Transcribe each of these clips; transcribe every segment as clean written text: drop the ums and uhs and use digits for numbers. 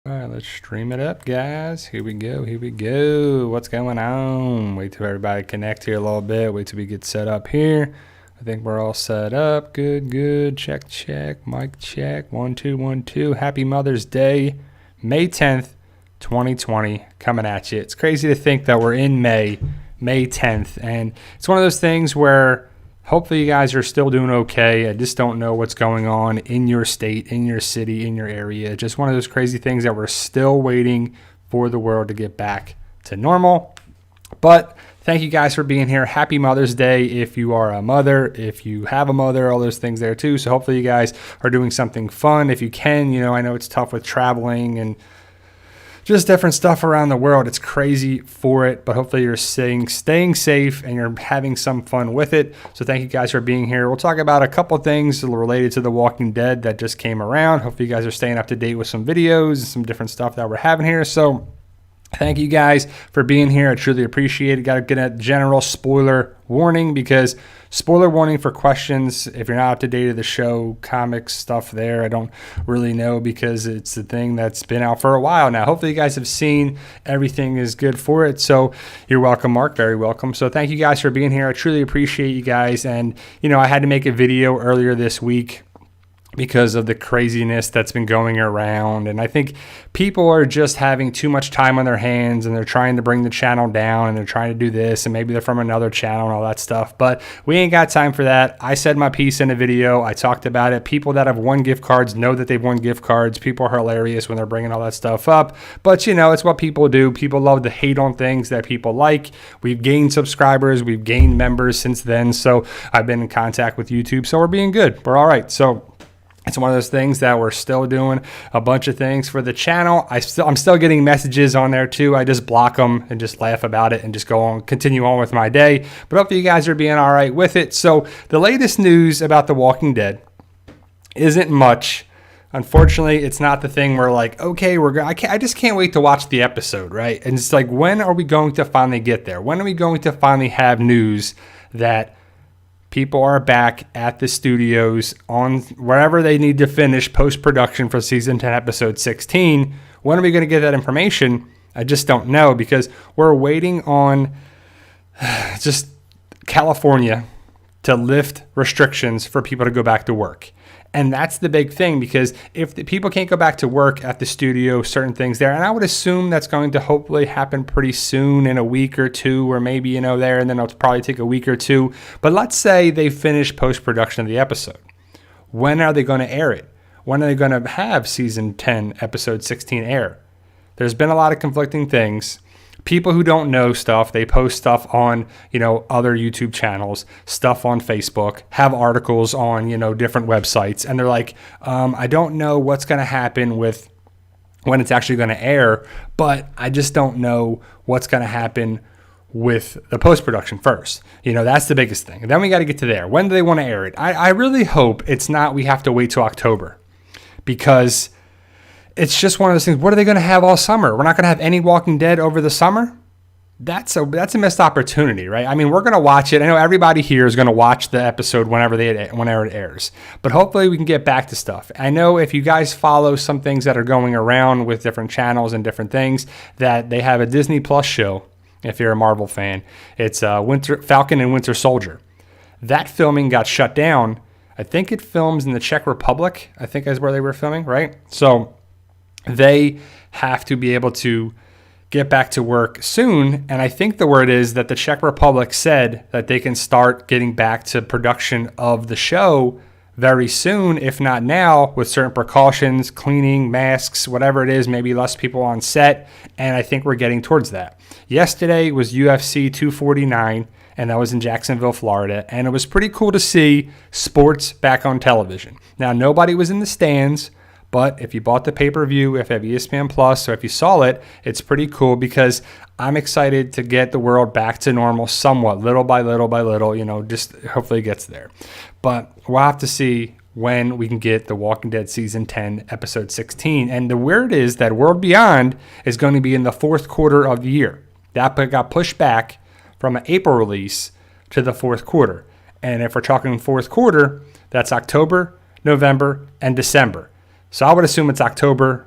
All right, let's stream it up, guys. Here we go. Here we go. What's going on? Wait till everybody connect here a little bit. Wait till we get set up here. I think we're all set up. Good, good. Check, check. Mic check. 1, 2, 1, 2. Happy Mother's Day, May 10th, 2020. Coming at you. It's crazy to think that we're in May 10th. And it's one of those things where hopefully you guys are still doing okay. I just don't know what's going on in your state, in your city, in your area. Just one of those crazy things that we're still waiting for the world to get back to normal. But thank you guys for being here. Happy Mother's Day if you are a mother, if you have a mother, all those things there too. So hopefully you guys are doing something fun if you can. You know, I know it's tough with traveling and just different stuff around the world. It's crazy for it, but hopefully you're staying safe and you're having some fun with it. So thank you guys for being here. We'll talk about a couple things related to The Walking Dead that just came around. Hopefully you guys are staying up to date with some videos and some different stuff that we're having here. So thank you guys for being here. I truly appreciate it. Got to get a general spoiler warning because spoiler warning for questions. If you're not up to date of the show, comics stuff there, I don't really know because it's the thing that's been out for a while now. Hopefully you guys have seen everything is good for it. So you're welcome, Mark. Very welcome. So thank you guys for being here. I truly appreciate you guys. And, you know, I had to make a video earlier this week because of the craziness that's been going around. And I think people are just having too much time on their hands and they're trying to bring the channel down and they're trying to do this and maybe they're from another channel and all that stuff. But we ain't got time for that. I said my piece in a video. I talked about it. People that have won gift cards know that they've won gift cards. People are hilarious when they're bringing all that stuff up. But, you know, it's what people do. People love to hate on things that people like. We've gained subscribers. We've gained members since then. So I've been in contact with YouTube. So we're being good. We're all right. So it's one of those things that we're still doing a bunch of things for the channel. I'm still getting messages on there too. I just block them and just laugh about it and just go on, continue on with my day. But hopefully you guys are being all right with it. So the latest news about The Walking Dead isn't much. Unfortunately, it's not the thing where like, okay, I just can't wait to watch the episode, right? And it's like, when are we going to finally get there? When are we going to finally have news that people are back at the studios on wherever they need to finish post-production for season 10, episode 16. When are we going to get that information? I just don't know because we're waiting on just California to lift restrictions for people to go back to work. And that's the big thing because if the people can't go back to work at the studio, certain things there, and I would assume that's going to hopefully happen pretty soon in a week or two, or maybe, you know, there, and then it'll probably take a week or two. But let's say they finish post-production of the episode. When are they going to air it? When are they going to have season 10, episode 16 air? There's been a lot of conflicting things. People who don't know stuff, they post stuff on, you know, other YouTube channels, stuff on Facebook, have articles on, you know, different websites. And they're like, I don't know what's going to happen with when it's actually going to air, but I just don't know what's going to happen with the post-production first. You know, that's the biggest thing. And then we got to get to there. When do they want to air it? I really hope it's not we have to wait till October because it's just one of those things. What are they going to have all summer? We're not going to have any Walking Dead over the summer? That's a missed opportunity, right? I mean, we're going to watch it. I know everybody here is going to watch the episode whenever it airs. But hopefully we can get back to stuff. I know if you guys follow some things that are going around with different channels and different things, that they have a Disney Plus show, if you're a Marvel fan. It's Falcon and Winter Soldier. That filming got shut down. I think it films in the Czech Republic. I think is where they were filming, right? So they have to be able to get back to work soon. And I think the word is that the Czech Republic said that they can start getting back to production of the show very soon, if not now, with certain precautions, cleaning, masks, whatever it is, maybe less people on set. And I think we're getting towards that. Yesterday was UFC 249, and that was in Jacksonville, Florida. And it was pretty cool to see sports back on television. Now, nobody was in the stands. But if you bought the pay-per-view, if you have ESPN Plus, or if you saw it, it's pretty cool because I'm excited to get the world back to normal somewhat, little by little by little, you know, just hopefully it gets there. But we'll have to see when we can get The Walking Dead Season 10, Episode 16. And the word is that World Beyond is going to be in the fourth quarter of the year. That got pushed back from an April release to the fourth quarter. And if we're talking fourth quarter, that's October, November, and December. So I would assume it's October,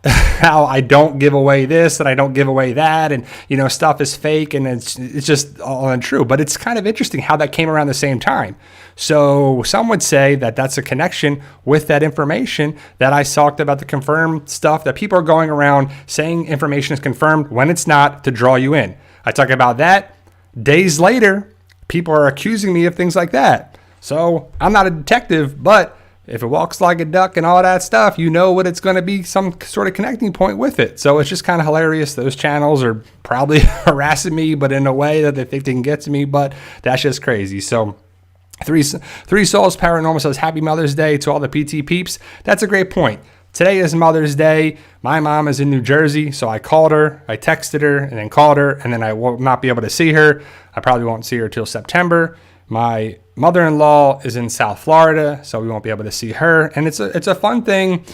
how I don't give away this and I don't give away that, and stuff is fake and it's just all untrue. But it's kind of interesting how that came around the same time. So some would say that that's a connection with that information that I talked about, the confirmed stuff that people are going around saying information is confirmed when it's not, to draw you in. I talk about that. Days later, people are accusing me of things like that. So I'm not a detective, but if it walks like a duck and all that stuff, what it's going to be, some sort of connecting point with it. So it's just kind of hilarious. Those channels are probably harassing me, but in a way that they think they can get to me. But that's just crazy. So Three Souls Paranormal says, Happy Mother's Day to all the PT peeps. That's a great point. Today is Mother's Day. My mom is in New Jersey, so I called her, I texted her, and then called her, and then I will not be able to see her. I probably won't see her till September. My mother-in-law is in South Florida, so we won't be able to see her. And it's a fun thing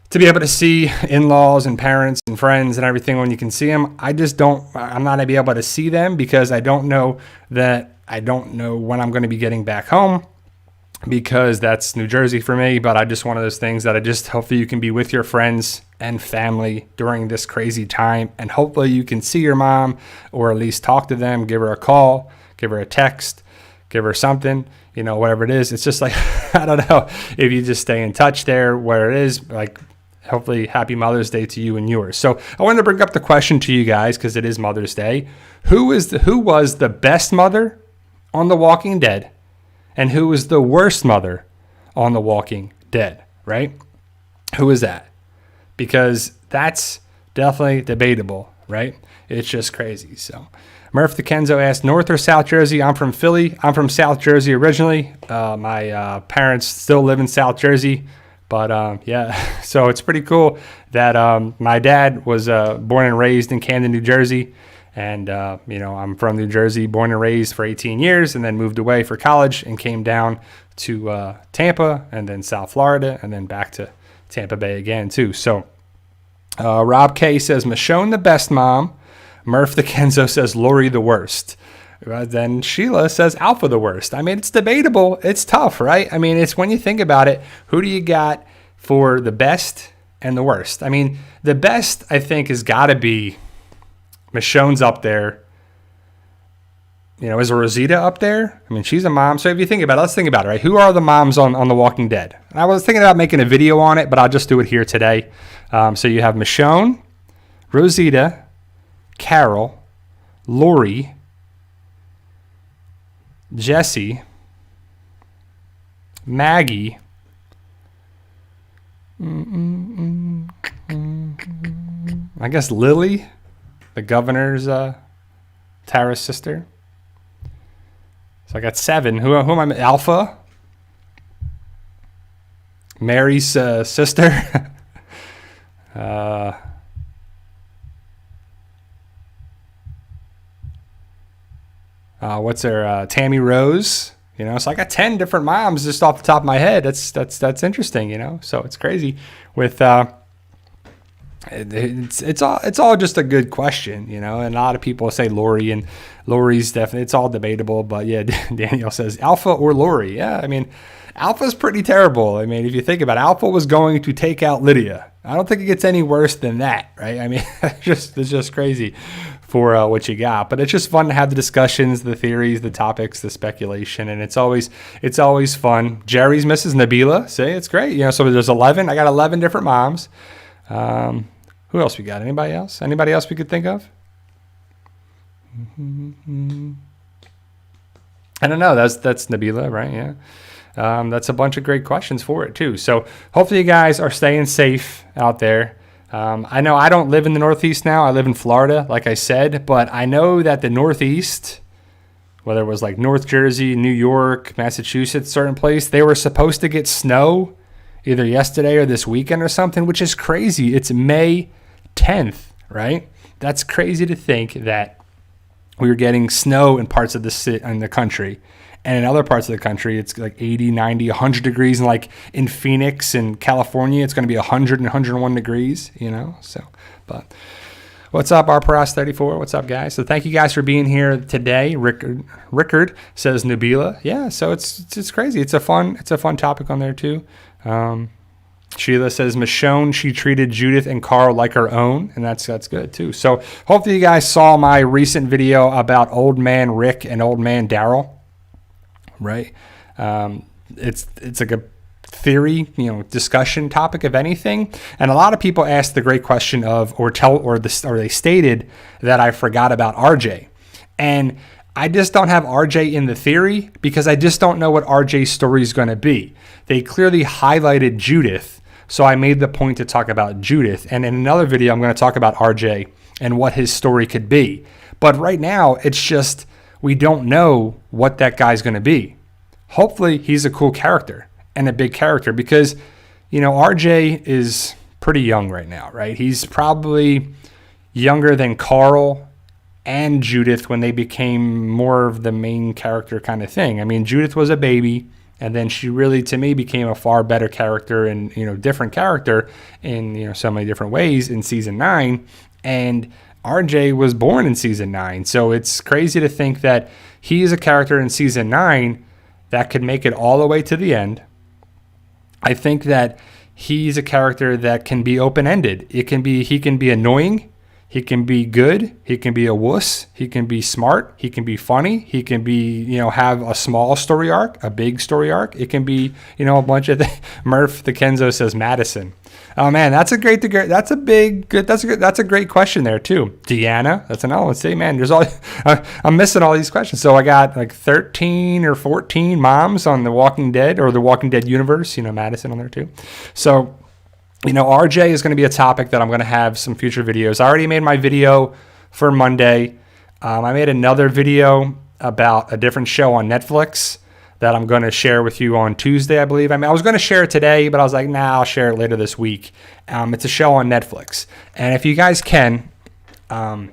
to be able to see in-laws and parents and friends and everything when you can see them. I'm not going to be able to see them because I don't know when I'm going to be getting back home, because that's New Jersey for me. But I just one of those things that hopefully you can be with your friends and family during this crazy time. And hopefully you can see your mom, or at least talk to them, give her a call, give her a text, give her something, whatever it is. It's just like, I don't know, if you just stay in touch there where it is, like, hopefully happy Mother's Day to you and yours. So I wanted to bring up the question to you guys, because it is Mother's Day. Who was the best mother on The Walking Dead, and who was the worst mother on The Walking Dead, right? Who is that? Because that's definitely debatable, right? It's just crazy. So Murph the Kenzo asked, North or South Jersey? I'm from Philly. I'm from South Jersey originally. My parents still live in South Jersey. But yeah, so it's pretty cool that my dad was born and raised in Camden, New Jersey. And, I'm from New Jersey, born and raised for 18 years, and then moved away for college and came down to Tampa, and then South Florida, and then back to Tampa Bay again, too. So Rob K says, Michonne the best mom. Murph the Kenzo says, Lori the worst. Then Sheila says, Alpha the worst. I mean, it's debatable. It's tough, right? I mean, it's when you think about it, who do you got for the best and the worst? I mean, the best, I think, has got to be Michonne's up there. Is Rosita up there? I mean, she's a mom. So if you think about it, let's think about it, right? Who are the moms on The Walking Dead? And I was thinking about making a video on it, but I'll just do it here today. So you have Michonne, Rosita, Carol, Lori, Jesse, Maggie, I guess Lily, the governor's Tara's sister. So I got 7. Who am I? Alpha, Mary's sister. What's her? Tammy Rose. So I got 10 different moms just off the top of my head. That's interesting. So it's crazy. With it's all just a good question, and a lot of people say Lori, and Lori's definitely, it's all debatable. But yeah, Daniel says Alpha or Lori. Yeah, I mean, Alpha's pretty terrible. I mean, if you think about it, Alpha was going to take out Lydia. I don't think it gets any worse than that, right? I mean, it's just crazy for what you got. But it's just fun to have the discussions, the theories, the topics, the speculation, and it's always fun. Jerry's Mrs. Nabila. See, it's great. So there's 11. I got 11 different moms. Who else we got? Anybody else? Anybody else we could think of? I don't know. That's Nabila, right? Yeah. That's a bunch of great questions for it too. So hopefully you guys are staying safe out there. I know I don't live in the Northeast now. I live in Florida, like I said, but I know that the Northeast, whether it was like North Jersey, New York, Massachusetts, certain place, they were supposed to get snow either yesterday or this weekend or something, which is crazy. It's May 10th, right? That's crazy to think that we were getting snow in parts of the country. And in other parts of the country, it's like 80, 90, 100 degrees. And like in Phoenix and California, it's going to be 100 and 101 degrees, So, but what's up, RPROS34? What's up, guys? So thank you guys for being here today. Rickard says Nabila. Yeah, so it's crazy. It's a fun topic on there too. Sheila says Michonne, she treated Judith and Carl like her own, and that's good too. So hopefully you guys saw my recent video about old man Rick and old man Daryl, right? It's like a theory, discussion topic of anything, and a lot of people ask the great question of, or they stated that I forgot about RJ, and I just don't have RJ in the theory because I just don't know what RJ's story is going to be. They clearly highlighted Judith, so I made the point to talk about Judith. And in another video, I'm going to talk about RJ and what his story could be. But right now, it's just we don't know what that guy's going to be. Hopefully, he's a cool character and a big character because, RJ is pretty young right now, right? He's probably younger than Carl and Judith when they became more of the main character kind of thing. I mean, Judith was a baby, and then she really, to me, became a far better character and, different character in, so many different ways in season 9. And RJ was born in season 9. So it's crazy to think that he is a character in season 9 that could make it all the way to the end. I think that he's a character that can be open-ended. He can be annoying. He can be good. He can be a wuss. He can be smart. He can be funny. He can be, have a small story arc, a big story arc. It can be, a bunch of Murph the Kenzo says Madison. Oh man, that's a great question there too. Deanna, that's another one. Say, man, I'm missing all these questions. So I got like 13 or 14 moms on The Walking Dead or The Walking Dead universe. Madison on there too. So. RJ is going to be a topic that I'm going to have some future videos. I already made my video for Monday. I made another video about a different show on Netflix that I'm going to share with you on Tuesday, I believe. I was going to share it today, but I was like, nah, I'll share it later this week. It's a show on Netflix. And if you guys can, when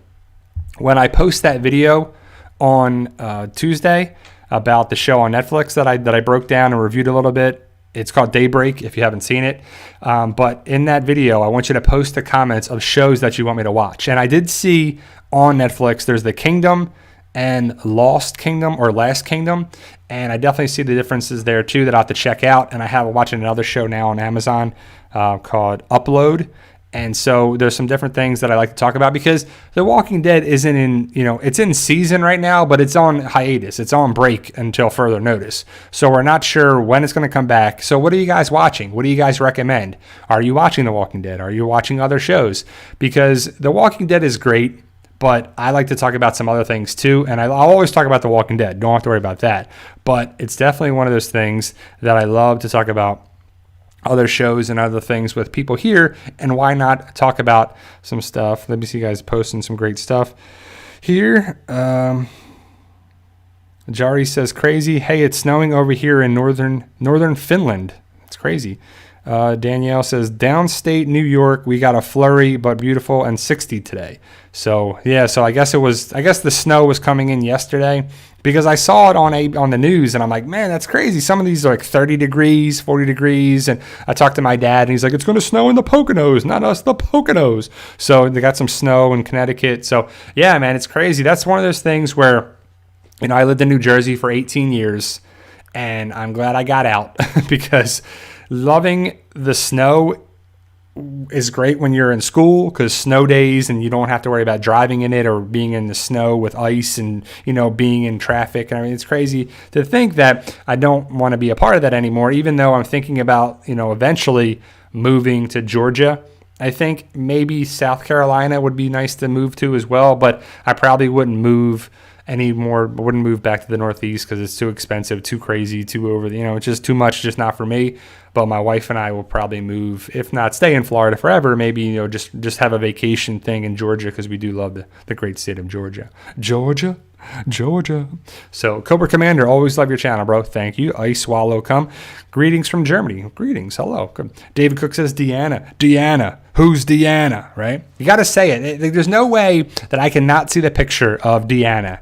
I post that video on Tuesday about the show on Netflix that I broke down and reviewed a little bit, it's called Daybreak, if you haven't seen it. But in that video, I want you to post the comments of shows that you want me to watch. And I did see on Netflix, there's The Kingdom and Lost Kingdom or Last Kingdom. And I definitely see the differences there too that I have to check out. And I have watching another show now on Amazon called Upload. And so there's some different things that I like to talk about because The Walking Dead isn't in, it's in season right now, but it's on hiatus. It's on break until further notice. So we're not sure when it's going to come back. So what are you guys watching? What do you guys recommend? Are you watching The Walking Dead? Are you watching other shows? Because The Walking Dead is great, but I like to talk about some other things too. And I'll always talk about The Walking Dead. Don't have to worry about that. But it's definitely one of those things that I love to talk about other shows and other things with people here, and why not talk about some stuff. Let me see you guys posting some great stuff here. Jari says crazy. Hey, it's snowing over here in northern Finland. It's crazy. Danielle says downstate New York, we got a flurry but beautiful and 60 today. So yeah, so I guess the snow was coming in yesterday because I saw it on the news and I'm like, man, that's crazy. Some of these are like 30 degrees, 40 degrees. And I talked to my dad and he's like, it's going to snow in the Poconos, not us, the Poconos. So they got some snow in Connecticut. So yeah, man, it's crazy. That's one of those things where, I lived in New Jersey for 18 years and I'm glad I got out because loving the snow is great when you're in school because snow days and you don't have to worry about driving in it or being in the snow with ice and, being in traffic. I mean, it's crazy to think that I don't want to be a part of that anymore, even though I'm thinking about, eventually moving to Georgia. I think maybe South Carolina would be nice to move to as well, but I probably wouldn't move wouldn't move back to the Northeast because it's too expensive, too crazy, too over, it's just too much, just not for me. But my wife and I will probably move, if not stay in Florida forever, maybe, just have a vacation thing in Georgia because we do love the great state of Georgia. Georgia. So Cobra Commander, always love your channel, bro. Thank you. Ice Swallow come. Greetings from Germany. Greetings. Hello. David Cook says Deanna. Who's Deanna, right? You got to say it. There's no way that I cannot see the picture of Deanna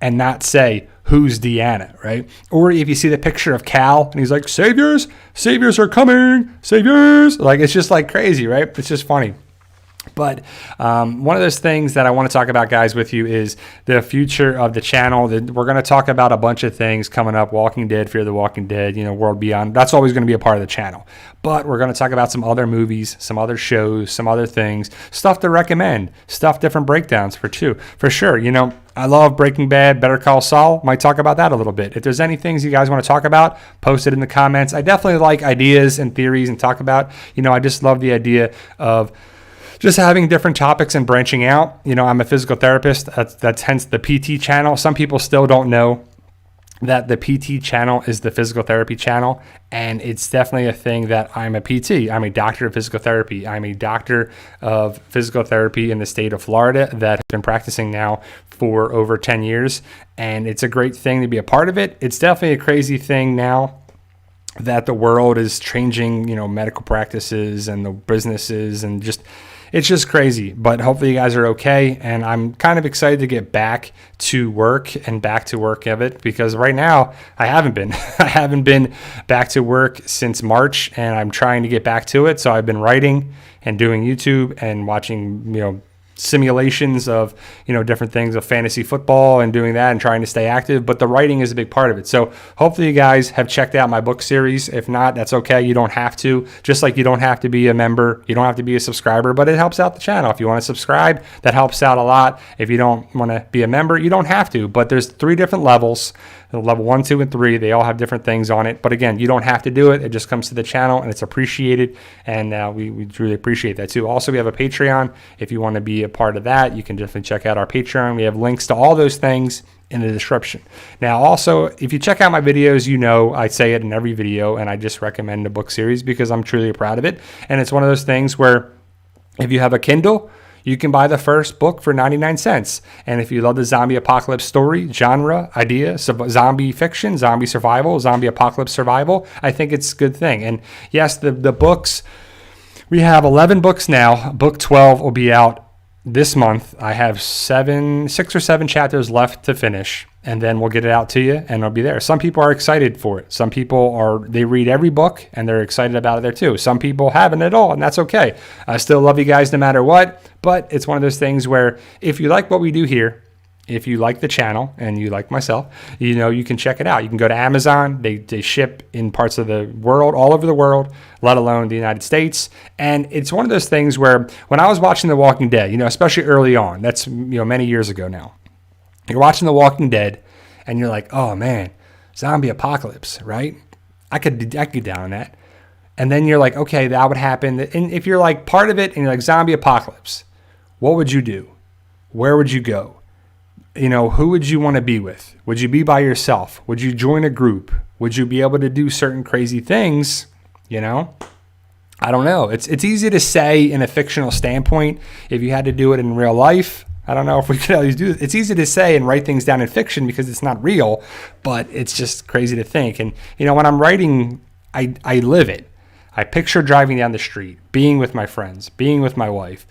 and not say, who's Deanna, right? Or if you see the picture of Cal and he's like, saviors are coming, saviors. Like, it's just like crazy, right? It's just funny. But one of those things that I want to talk about, guys, with you is the future of the channel. We're going to talk about a bunch of things coming up: Walking Dead, Fear the Walking Dead, World Beyond. That's always going to be a part of the channel. But we're going to talk about some other movies, some other shows, some other things, stuff to recommend, different breakdowns for sure. I love Breaking Bad, Better Call Saul. Might talk about that a little bit. If there's any things you guys want to talk about, post it in the comments. I definitely like ideas and theories and talk about. I just love the idea of just having different topics and branching out. I'm a physical therapist. That's hence the PT channel. Some people still don't know that the PT channel is the physical therapy channel. And it's definitely a thing that I'm a PT. I'm a doctor of physical therapy. I'm a doctor of physical therapy in the state of Florida that has been practicing now for over 10 years. And it's a great thing to be a part of it. It's definitely a crazy thing now that the world is changing, medical practices and the businesses, and it's just crazy. But hopefully you guys are okay. And I'm kind of excited to get back to work of it, because right now I haven't been. I haven't been back to work since March, and I'm trying to get back to it. So I've been writing and doing YouTube and watching, simulations of different things of fantasy football and doing that and trying to stay active, but the writing is a big part of it. So hopefully you guys have checked out my book series. If not, that's okay. You don't have to. Just like you don't have to be a member, you don't have to be a subscriber, but it helps out the channel. If you want to subscribe, that helps out a lot. If you don't want to be a member, you don't have to. But there's 3 different levels. Level 1, 2, and 3, they all have different things on it. But again, you don't have to do it. It just comes to the channel and it's appreciated. And we truly appreciate that too. Also, we have a Patreon. If you want to be a part of that, you can definitely check out our Patreon. We have links to all those things in the description. Now, also, if you check out my videos, I say it in every video, and I just recommend the book series because I'm truly proud of it. And it's one of those things where if you have a Kindle, you can buy the first book for 99 cents. And if you love the zombie apocalypse story, genre, idea, zombie fiction, zombie survival, zombie apocalypse survival, I think it's a good thing. And yes, the books, we have 11 books now. Book 12 will be out this month. I have 6 or 7 chapters left to finish, and then we'll get it out to you and it'll be there. Some people are excited for it. Some people they read every book and they're excited about it there too. Some people haven't at all, and that's okay. I still love you guys no matter what, but it's one of those things where if you like what we do here, if you like the channel and you like myself, you can check it out. You can go to Amazon. They ship in parts of the world, all over the world, let alone the United States. And it's one of those things where when I was watching The Walking Dead, especially early on, that's, many years ago now, you're watching The Walking Dead and you're like, oh man, zombie apocalypse, right? I could get down on that. And then you're like, okay, that would happen. And if you're like part of it and you're like zombie apocalypse, what would you do? Where would you go? Who would you want to be with? Would you be by yourself? Would you join a group? Would you be able to do certain crazy things? I don't know. It's easy to say in a fictional standpoint. If you had to do it in real life, I don't know if we could always do it. It's easy to say and write things down in fiction because it's not real, but it's just crazy to think. And, when I'm writing, I live it. I picture driving down the street, being with my friends, being with my wife.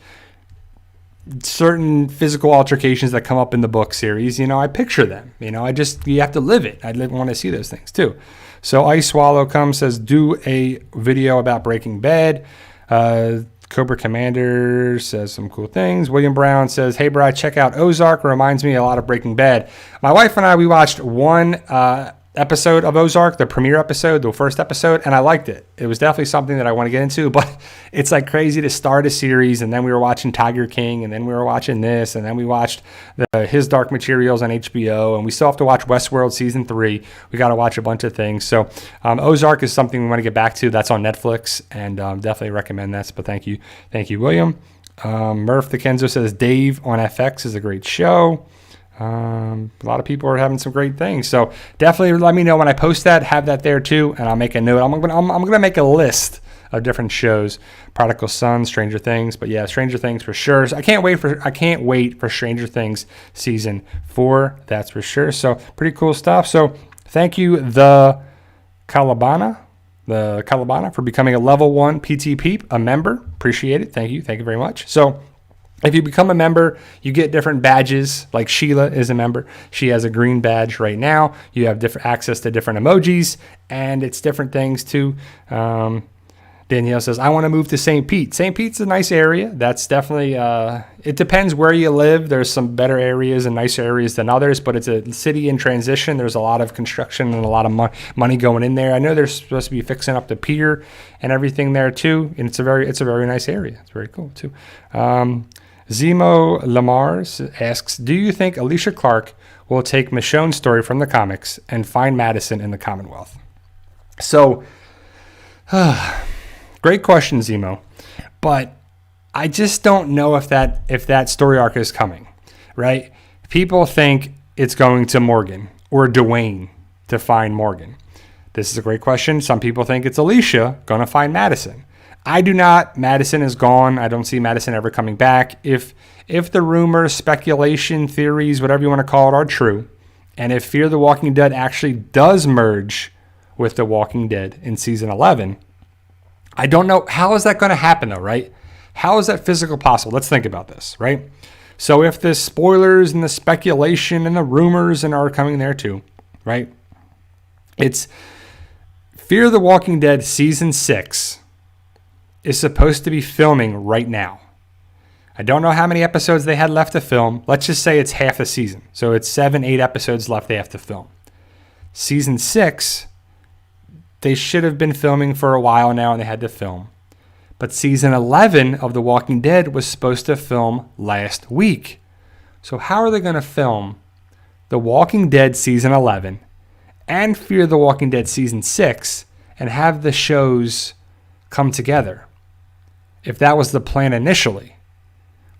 Certain physical altercations that come up in the book series, I picture them. You have to live it. I want to see those things too. So Ice Swallow says, do a video about Breaking Bad. Cobra Commander says some cool things. William Brown says, hey, Brad, check out Ozark. Reminds me a lot of Breaking Bad. My wife and I, we watched one episode of Ozark, the premiere episode, the first episode, and I liked it. It was definitely something that I want to get into, but it's like crazy to start a series, and then we were watching Tiger King, and then we were watching this, and then we watched His Dark Materials on HBO, and we still have to watch Westworld Season 3. We got to watch a bunch of things. So Ozark is something we want to get back to. That's on Netflix, and definitely recommend that, but thank you, William. Murph the Kenzo says, Dave on FX is a great show. A lot of people are having some great things, so definitely let me know when I post that. Have that there too, and I'll make a note. I'm gonna make a list of different shows. Prodigal Son, Stranger Things, but yeah, Stranger Things for sure. So I can't wait for Stranger Things season 4. That's for sure. So pretty cool stuff. So thank you, the Calabana, for becoming a level 1 PT Peep, a member. Appreciate it. Thank you very much. So if you become a member, you get different badges. Like Sheila is a member. She has a green badge right now. You have different access to different emojis, and it's different things too. Danielle says, I want to move to St. Pete. St. Pete's a nice area. That's definitely, it depends where you live. There's some better areas and nicer areas than others, but it's a city in transition. There's a lot of construction and a lot of money going in there. I know they're supposed to be fixing up the pier and everything there too. And it's a very nice area. It's very cool too. Zemo Lamar asks, do you think Alicia Clark will take Michonne's story from the comics and find Madison in the Commonwealth? So, great question, Zemo. But I just don't know if that story arc is coming, right? People think it's going to Morgan or Dwayne to find Morgan. This is a great question. Some people think it's Alicia going to find Madison. I do not. Madison is gone. I don't see Madison ever coming back. If the rumors, speculation, theories, whatever you want to call it, are true, and if Fear the Walking Dead actually does merge with The Walking Dead in season 11, I don't know. How is that going to happen, though, right? How is that physical possible? Let's think about this, right? So if the spoilers and the speculation and the rumors and are coming there too, right? It's Fear the Walking Dead season 6 is supposed to be filming right now. I don't know how many episodes they had left to film. Let's just say it's half a season. So it's 7-8 episodes left they have to film. Season 6, they should have been filming for a while now and they had to film. But season 11 of The Walking Dead was supposed to film last week. So how are they going to film The Walking Dead season 11 and Fear the Walking Dead season 6 and have the shows come together? If that was the plan initially,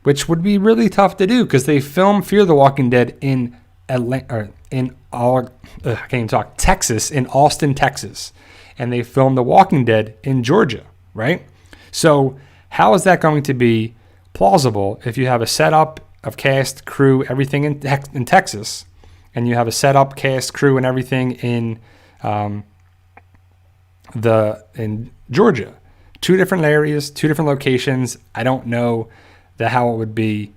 which would be really tough to do because they filmed Fear the Walking Dead in Texas, in Austin, Texas, and they filmed The Walking Dead in Georgia, right? So how is that going to be plausible if you have a setup of cast, crew, everything in Texas, and you have a setup, cast, crew, and everything in Georgia? 2 different areas, 2 different locations. I don't know how it would be.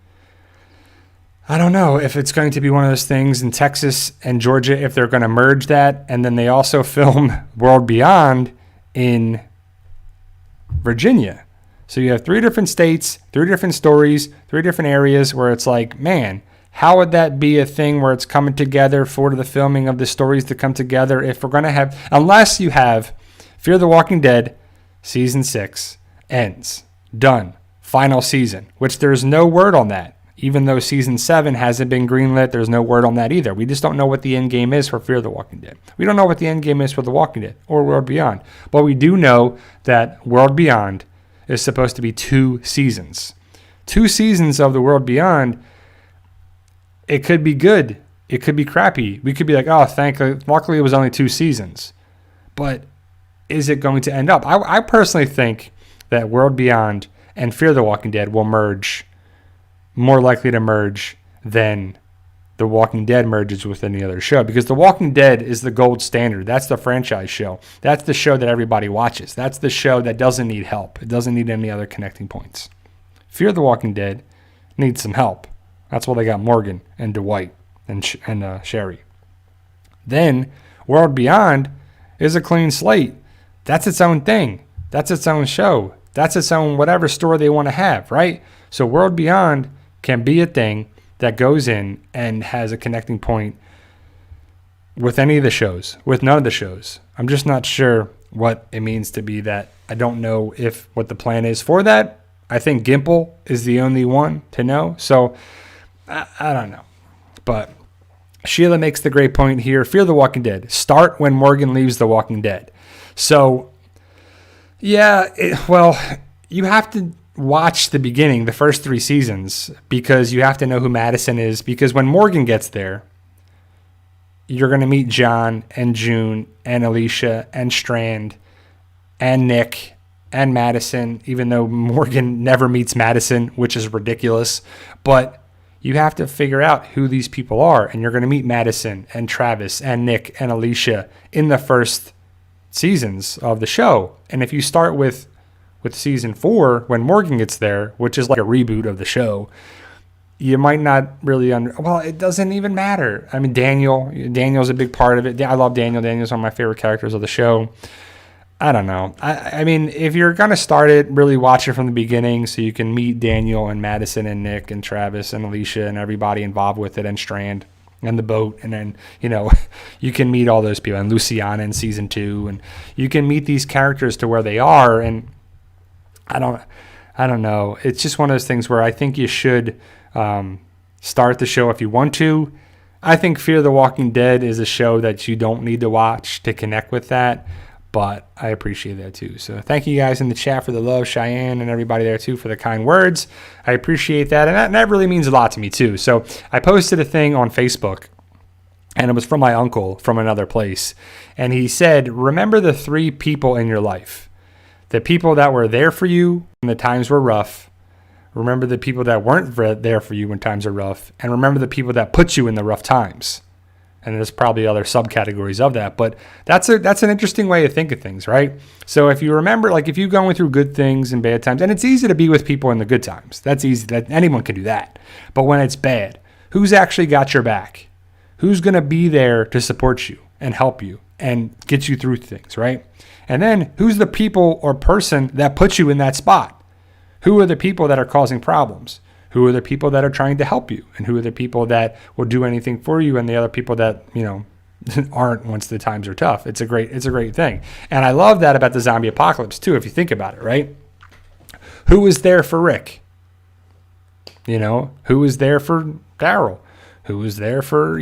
I don't know if it's going to be one of those things in Texas and Georgia, if they're going to merge that. And then they also film World Beyond in Virginia. So you have 3 different states, 3 different stories, 3 different areas where it's like, man, how would that be a thing where it's coming together for the filming of the stories to come together if we're going to have, unless you have Fear the Walking Dead season 6 ends, done, final season, which there's no word on that. Even though season 7 hasn't been greenlit, there's no word on that either. We just don't know what the end game is for Fear the Walking Dead. We don't know what the end game is for The Walking Dead or World Beyond. But we do know that World Beyond is supposed to be 2 seasons. 2 seasons of the World Beyond. It could be good. It could be crappy. We could be like, oh, luckily it was only 2 seasons. But is it going to end up? I personally think that World Beyond and Fear the Walking Dead will merge, more likely to merge than The Walking Dead merges with any other show, because The Walking Dead is the gold standard. That's the franchise show. That's the show that everybody watches. That's the show that doesn't need help. It doesn't need any other connecting points. Fear the Walking Dead needs some help. That's why they got Morgan and Dwight and Sherry. Then World Beyond is a clean slate. That's its own thing. That's its own show. That's its own whatever story they want to have, right? So World Beyond can be a thing that goes in and has a connecting point with any of the shows, with none of the shows. I'm just not sure what it means to be that. I don't know what the plan is for that. I think Gimple is the only one to know. So I don't know. But Sheila makes the great point here. Fear the Walking Dead. Start when Morgan leaves The Walking Dead. So, yeah, you have to watch the beginning, the first 3 seasons, because you have to know who Madison is. Because when Morgan gets there, you're going to meet John and June and Alicia and Strand and Nick and Madison, even though Morgan never meets Madison, which is ridiculous. But you have to figure out who these people are, and you're going to meet Madison and Travis and Nick and Alicia in the first seasons of the show. And if you start with season 4, when Morgan gets there, which is like a reboot of the show, you might not really it doesn't even matter. I mean, Daniel's a big part of it. I love Daniel. Daniel's one of my favorite characters of the show. I don't know. I mean, if you're going to start it, really watch it from the beginning so you can meet Daniel and Madison and Nick and Travis and Alicia and everybody involved with it, and Strand and the boat. And then, you can meet all those people, and Luciana in season 2, and you can meet these characters to where they are. And I don't know. It's just one of those things where I think you should start the show if you want to. I think Fear the Walking Dead is a show that you don't need to watch to connect with that. But I appreciate that too. So thank you guys in the chat for the love, Cheyenne, and everybody there too for the kind words. I appreciate that. And that really means a lot to me too. So I posted a thing on Facebook, and it was from my uncle from another place. And he said, remember the 3 people in your life. The people that were there for you when the times were rough. Remember the people that weren't there for you when times are rough. And remember the people that put you in the rough times. And there's probably other subcategories of that, but that's an interesting way to think of things, right? So if you remember, like if you're going through good things and bad times, and it's easy to be with people in the good times. That's easy. That anyone can do that. But when it's bad, who's actually got your back? Who's going to be there to support you and help you and get you through things, right? And then who's the people or person that puts you in that spot? Who are the people that are causing problems? Who are the people that are trying to help you? And who are the people that will do anything for you? And the other people that, aren't once the times are tough. It's a great thing. And I love that about the zombie apocalypse too, if you think about it, right? Who was there for Rick? Who was there for Daryl? Who was there for,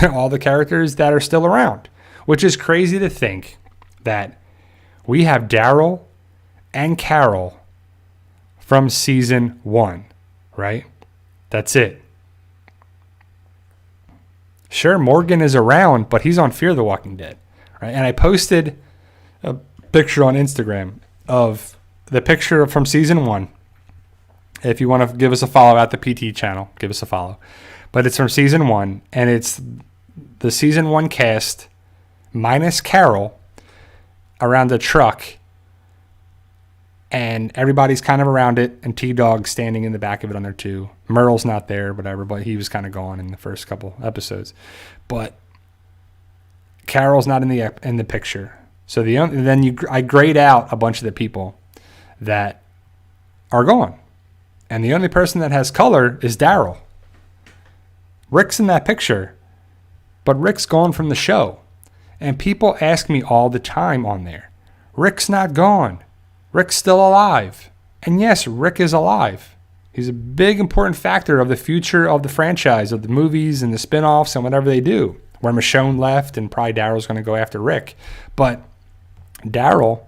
all the characters that are still around? Which is crazy to think that we have Daryl and Carol from season 1. Right? That's it. Sure, Morgan is around, but he's on Fear the Walking Dead. Right? And I posted a picture on Instagram of the picture from season 1. If you want to give us a follow at the PT channel, give us a follow. But it's from season 1, and it's the season 1 cast minus Carol around the truck. And everybody's kind of around it, and T-Dog's standing in the back of it on there too. Merle's not there, whatever, but he was kind of gone in the first couple episodes. But Carol's not in the picture. So I grayed out a bunch of the people that are gone. And the only person that has color is Daryl. Rick's in that picture, but Rick's gone from the show. And people ask me all the time on there, Rick's not gone. Rick's still alive. And yes, Rick is alive. He's a big, important factor of the future of the franchise, of the movies and the spinoffs and whatever they do. Where Michonne left, and probably Daryl's going to go after Rick. But Daryl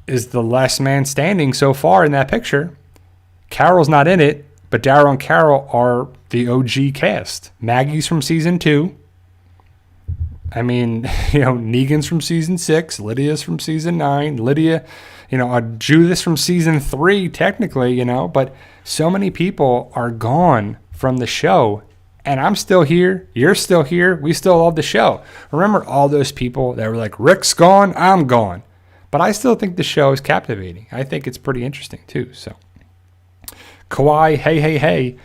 is the last man standing so far in that picture. Carol's not in it, but Daryl and Carol are the OG cast. Maggie's from season 2. I mean, Negan's from season 6. Lydia's from season 9. Lydia, Judith's from season 3, technically, but so many people are gone from the show. And I'm still here. You're still here. We still love the show. Remember all those people that were like, Rick's gone, I'm gone. But I still think the show is captivating. I think it's pretty interesting, too. So, Kawhi, hey.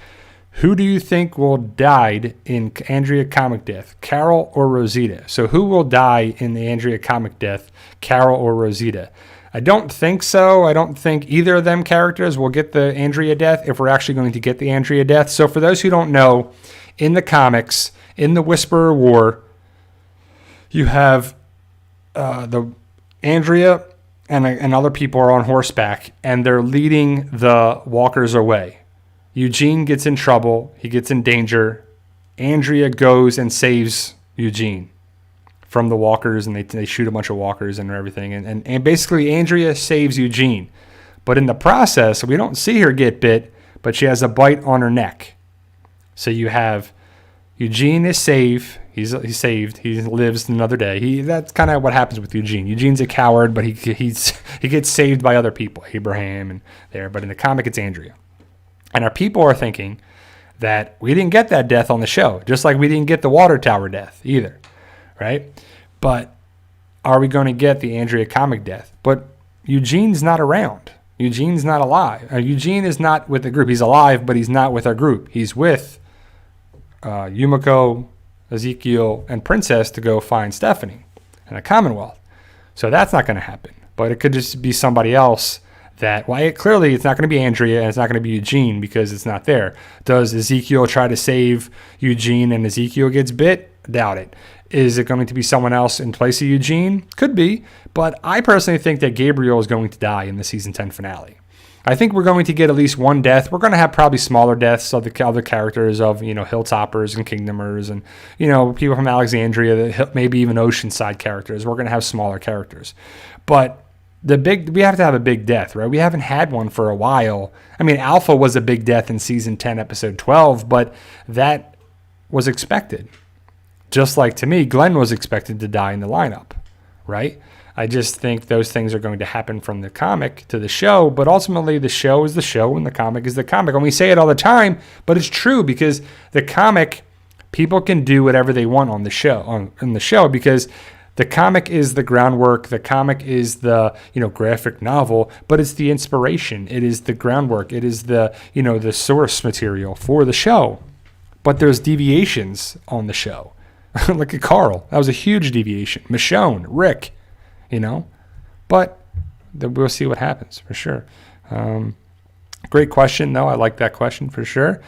Who do you think will die in Andrea comic death, Carol or Rosita? So who will die in the Andrea comic death, Carol or Rosita? I don't think so. I don't think either of them characters will get the Andrea death if we're actually going to get the Andrea death. So for those who don't know, in the comics, in the Whisperer War, you have the Andrea and other people are on horseback, and they're leading the walkers away. Eugene gets in trouble. He gets in danger. Andrea goes and saves Eugene from the walkers, and they shoot a bunch of walkers and everything. And basically, Andrea saves Eugene. But in the process, we don't see her get bit, but she has a bite on her neck. So you have Eugene is safe. He's saved. He lives another day. That's kind of what happens with Eugene. Eugene's a coward, but he gets saved by other people, Abraham and there. But in the comic, it's Andrea. And our people are thinking that we didn't get that death on the show, just like we didn't get the water tower death either, right? But are we going to get the Andrea comic death? But Eugene's not around. Eugene's not alive. Eugene is not with the group. He's alive, but he's not with our group. He's with Yumiko, Ezekiel, and Princess to go find Stephanie in a Commonwealth. So that's not going to happen. But it could just be somebody else that, clearly it's not going to be Andrea and it's not going to be Eugene because it's not there. Does Ezekiel try to save Eugene and Ezekiel gets bit? Doubt it. Is it going to be someone else in place of Eugene? Could be. But I personally think that Gabriel is going to die in the season 10 finale. I think we're going to get at least one death. We're going to have probably smaller deaths of the other characters of, Hilltoppers and Kingdomers and, people from Alexandria, maybe even Oceanside characters. We're going to have smaller characters. But we have to have a big death, right? We haven't had one for a while. I mean, Alpha was a big death in season 10, episode 12, but that was expected. Just like, to me, Glenn was expected to die in the lineup, right? I just think those things are going to happen from the comic to the show, but ultimately the show is the show and the comic is the comic. And we say it all the time, but it's true because the comic, people can do whatever they want on the show, in the show, because the comic is the groundwork. The comic is the, graphic novel, but it's the inspiration. It is the groundwork. It is the, the source material for the show. But there's deviations on the show. Look at Carl. That was a huge deviation. Michonne, Rick, But we'll see what happens for sure. Great question, though. I like that question for sure.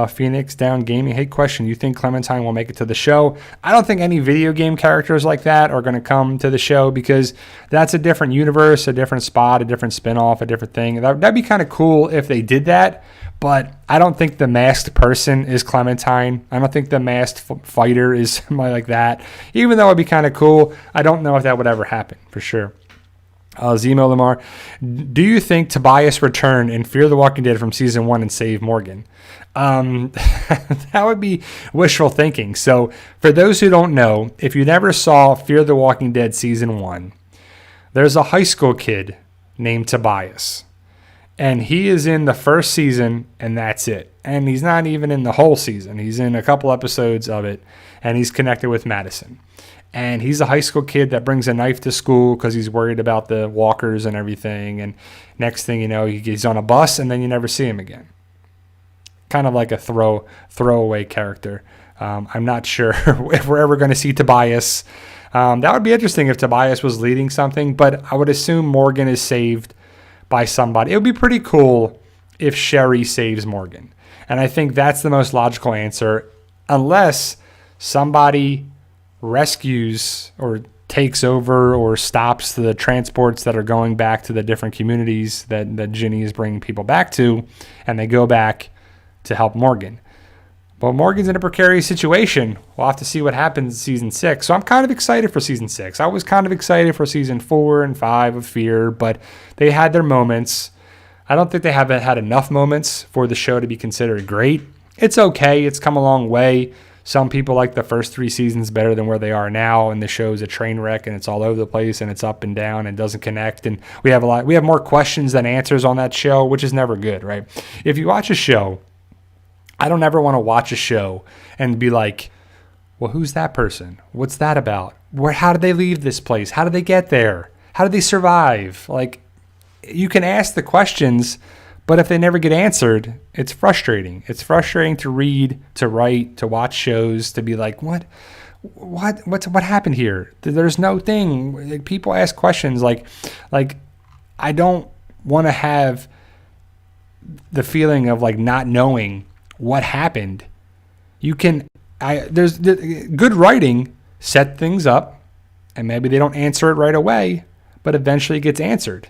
Phoenix Down Gaming. Hey, question. You think Clementine will make it to the show? I don't think any video game characters like that are going to come to the show because that's a different universe, a different spot, a different spinoff, a different thing. That'd be kind of cool if they did that. But I don't think the masked person is Clementine. I don't think the masked fighter is somebody like that. Even though it'd be kind of cool, I don't know if that would ever happen for sure. Zemo Lamar, do you think Tobias return in Fear the Walking Dead from season 1 and save Morgan? That would be wishful thinking. So for those who don't know, if you never saw Fear the Walking Dead season 1, there's a high school kid named Tobias. And he is in the first season, and that's it. And he's not even in the whole season. He's in a couple episodes of it, and he's connected with Madison. And he's a high school kid that brings a knife to school because he's worried about the walkers and everything. And next thing you know, he's on a bus, and then you never see him again. Kind of like a throwaway character. I'm not sure if we're ever going to see Tobias. That would be interesting if Tobias was leading something, but I would assume Morgan is saved by somebody. It would be pretty cool if Sherry saves Morgan. And I think that's the most logical answer, unless somebody rescues or takes over or stops the transports that are going back to the different communities that Ginny is bringing people back to, and they go back to help Morgan. But Morgan's in a precarious situation. We'll have to see what happens in season 6. So I'm kind of excited for season 6. I was kind of excited for season 4 and 5 of Fear, but they had their moments. I don't think they haven't had enough moments for the show to be considered great. It's okay. It's come a long way. Some people like the first 3 seasons better than where they are now, and the show's a train wreck, and it's all over the place, and it's up and down, and doesn't connect. And we have more questions than answers on that show, which is never good, right? If you watch a show, I don't ever want to watch a show and be like, well, who's that person? What's that about? How did they leave this place? How did they get there? How did they survive? Like, you can ask the questions, but if they never get answered, it's frustrating. It's frustrating to read, to write, to watch shows, to be like, what happened here? There's no thing. Like, people ask questions like I don't want to have the feeling of like not knowing what happened. There's good writing set things up, and maybe they don't answer it right away, but eventually it gets answered.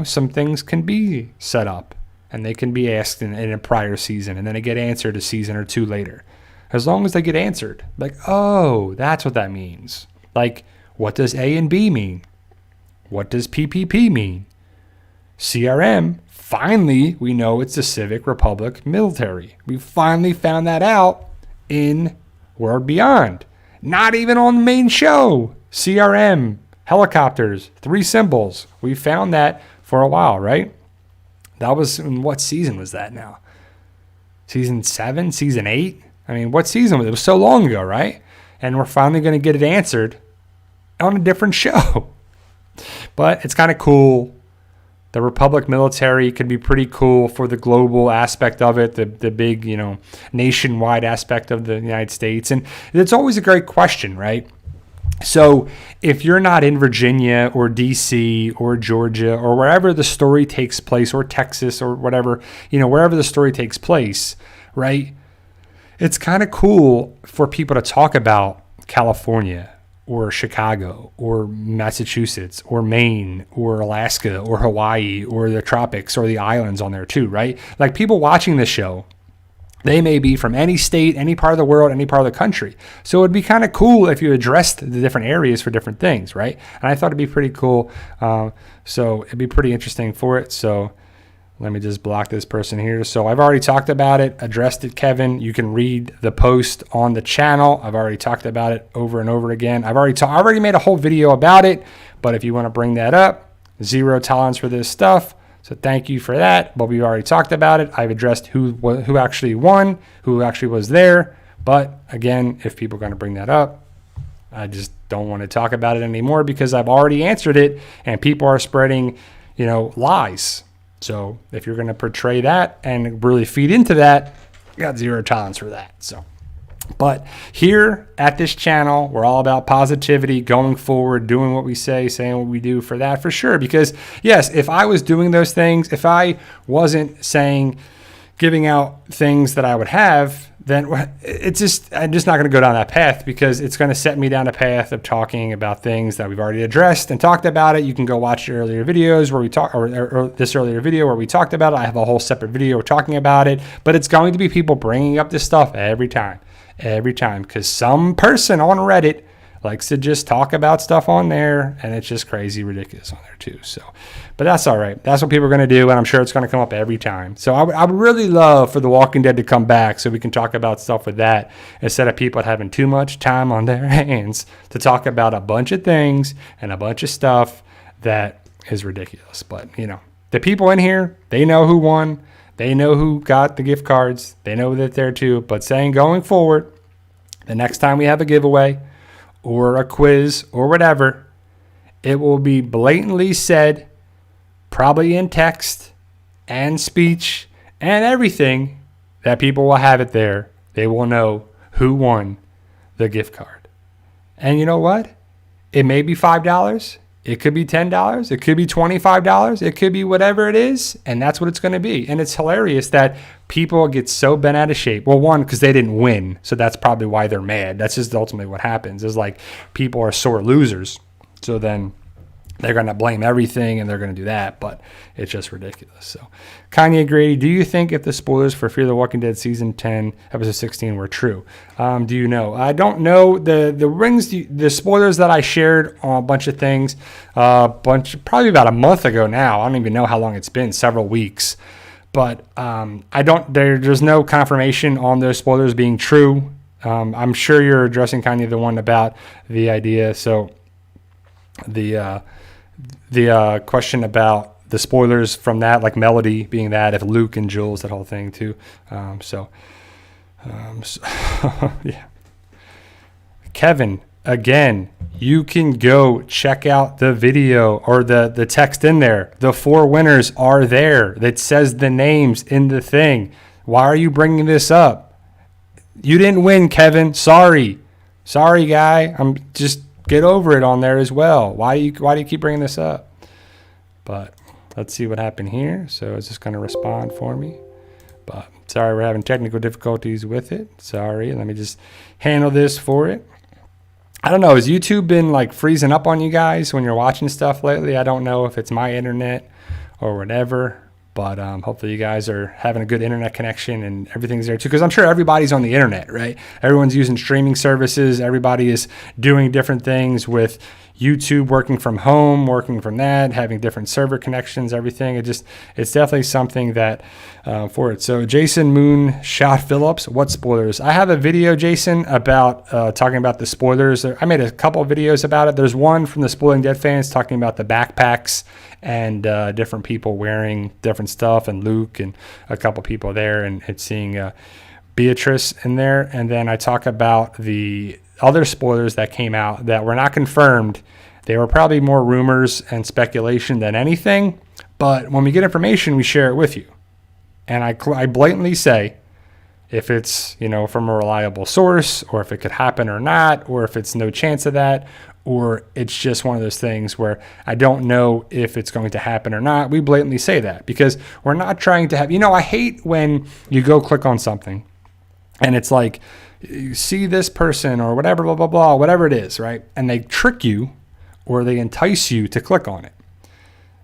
Some things can be set up and they can be asked in a prior season, and then they get answered a season or 2 later. As long as they get answered, like, oh, that's what that means. Like, what does A and B mean? What does PPP mean? CRM, finally, we know it's the Civic Republic military. We finally found that out in World Beyond. Not even on the main show. CRM, helicopters, 3 symbols. We found that for a while, right? That was, in what season was that now? Season 7? Season 8? I mean, what season was it? It was so long ago, right? And we're finally going to get it answered on a different show. But it's kind of cool. The Republic military could be pretty cool for the global aspect of it, the big, nationwide aspect of the United States. And it's always a great question, right? So if you're not in Virginia or DC or Georgia or wherever the story takes place, or Texas or whatever, wherever the story takes place, right? It's kind of cool for people to talk about California or Chicago or Massachusetts or Maine or Alaska or Hawaii or the tropics or the islands on there too, right? Like, people watching this show, they may be from any state, any part of the world, any part of the country. So it'd be kind of cool if you addressed the different areas for different things, right? And I thought it'd be pretty cool. So it'd be pretty interesting for it. So let me just block this person here. So I've already talked about it, addressed it, Kevin. You can read the post on the channel. I've already talked about it over and over again. I already made a whole video about it, but if you want to bring that up, zero tolerance for this stuff. So thank you for that. But we've already talked about it. I've addressed who actually won, who actually was there. But again, if people are going to bring that up, I just don't want to talk about it anymore because I've already answered it and people are spreading, lies. So if you're going to portray that and really feed into that, I got zero tolerance for that. So, but here at this channel, we're all about positivity, going forward, doing what we say, saying what we do for that, for sure. Because yes, if I was doing those things, if I wasn't giving out things that I would have, then I'm just not going to go down that path, because it's going to set me down a path of talking about things that we've already addressed and talked about it. You can go watch the earlier videos where we talk, or this earlier video where we talked about it. I have a whole separate video talking about it, but it's going to be people bringing up this stuff every time, because some person on Reddit likes to just talk about stuff on there, and it's just crazy ridiculous on there too. So, but that's all right. That's what people are going to do, and I'm sure it's going to come up every time. So I would really love for The Walking Dead to come back so we can talk about stuff with that, instead of people having too much time on their hands to talk about a bunch of things and a bunch of stuff that is ridiculous. But, the people in here, they know who won. They know who got the gift cards. They know that they're too. But saying going forward, the next time we have a giveaway or a quiz or whatever, it will be blatantly said, probably in text and speech and everything, that people will have it there. They will know who won the gift card. And you know what? It may be $5. It could be $10. It could be $25. It could be whatever it is. And that's what it's going to be. And it's hilarious that people get so bent out of shape. Well, one, because they didn't win. So that's probably why they're mad. That's just ultimately what happens, is like people are sore losers. So then they're going to blame everything and they're going to do that. But it's just ridiculous. So Kanye Grady, do you think if the spoilers for Fear the Walking Dead season 10, episode 16 were true? Do you know? I don't know. The spoilers that I shared on a bunch of things, probably about a month ago now. I don't even know how long it's been, several weeks. But there's no confirmation on those spoilers being true. I'm sure you're addressing Kanye, the one about the idea. So the question about the spoilers from that, like Melody being that, if Luke and Jules, that whole thing too. Yeah. Kevin, again, you can go check out the video or the text in there. The 4 winners are there. That says the names in the thing. Why are you bringing this up? You didn't win, Kevin. Sorry, guy. Just get over it on there as well. Why do you keep bringing this up? But let's see what happened here. So it's just going to respond for me. But sorry, we're having technical difficulties with it. Sorry. Let me just handle this for it. I don't know. Has YouTube been like freezing up on you guys when you're watching stuff lately? I don't know if it's my internet or whatever. But hopefully you guys are having a good internet connection and everything's there too. Because I'm sure everybody's on the internet, right? Everyone's using streaming services. Everybody is doing different things with YouTube, working from home, working from that, having different server connections, everything. It's definitely something that for it. So Jason Moonshot Phillips, what spoilers? I have a video, Jason, about talking about the spoilers. I made a couple of videos about it. There's one from the Spoiling Dead fans talking about the backpacks and different people wearing different stuff, and Luke and a couple people there, and it's seeing Beatrice in there. And then I talk about the other spoilers that came out that were not confirmed. They were probably more rumors and speculation than anything. But when we get information, we share it with you. And I blatantly say, if it's, from a reliable source, or if it could happen or not, or if it's no chance of that, or it's just one of those things where I don't know if it's going to happen or not. We blatantly say that because we're not trying to have, I hate when you go click on something and it's like, you see this person or whatever, blah, blah, blah, whatever it is, right? And they trick you or they entice you to click on it.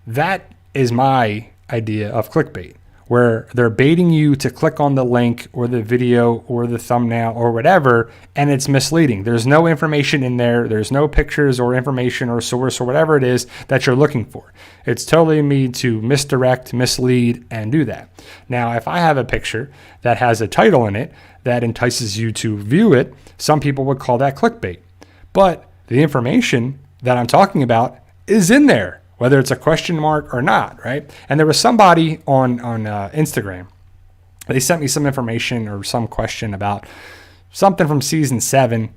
That is my idea of clickbait, where they're baiting you to click on the link or the video or the thumbnail or whatever, and it's misleading. There's no information in there. There's no pictures or information or source or whatever it is that you're looking for. It's totally me to misdirect, mislead, and do that. Now, if I have a picture that has a title in it that entices you to view it, some people would call that clickbait. But the information that I'm talking about is in there, whether it's a question mark or not, right? And there was somebody on Instagram. They sent me some information or some question about something from season 7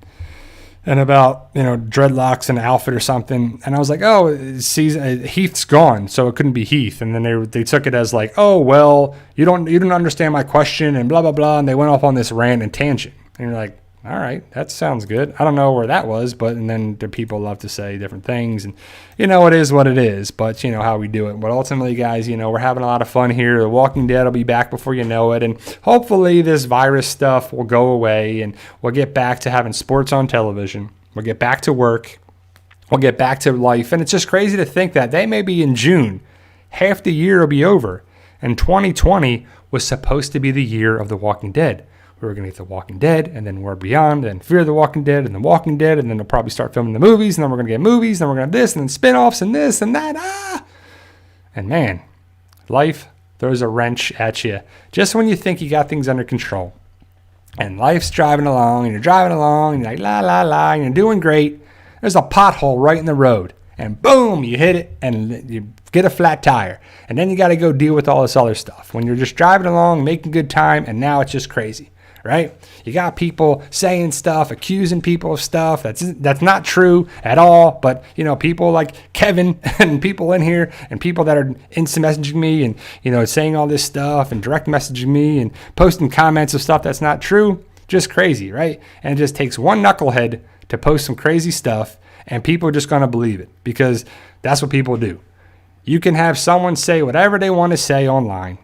and about, dreadlocks and outfit or something. And I was like, oh, Heath's gone, so it couldn't be Heath. And then they took it as like, oh, well, you don't understand my question and blah, blah, blah. And they went off on this rant and tangent. And you're like, all right, that sounds good. I don't know where that was, and then the people love to say different things, and it is what it is, but how we do it. But ultimately, guys, we're having a lot of fun here. The Walking Dead will be back before you know it, and hopefully this virus stuff will go away, and we'll get back to having sports on television. We'll get back to work. We'll get back to life, and it's just crazy to think that they may be in June. Half the year will be over, and 2020 was supposed to be the year of The Walking Dead. We were going to get The Walking Dead, and then World Beyond, and Fear the Walking Dead, and The Walking Dead, and then they'll probably start filming the movies, and then we're going to get movies, and then we're going to have this, and then spin-offs, and this, and that. And man, life throws a wrench at you just when you think you got things under control. And life's driving along, and you're driving along, and you're like, la, la, la, and you're doing great. There's a pothole right in the road, and boom, you hit it, and you get a flat tire. And then you got to go deal with all this other stuff when you're just driving along, making good time, and now it's just crazy. Right? You got people saying stuff, accusing people of stuff that's not true at all. But, people like Kevin and people in here and people that are instant messaging me and, saying all this stuff and direct messaging me and posting comments of stuff that's not true. Just crazy, right? And it just takes one knucklehead to post some crazy stuff and people are just going to believe it because that's what people do. You can have someone say whatever they want to say online.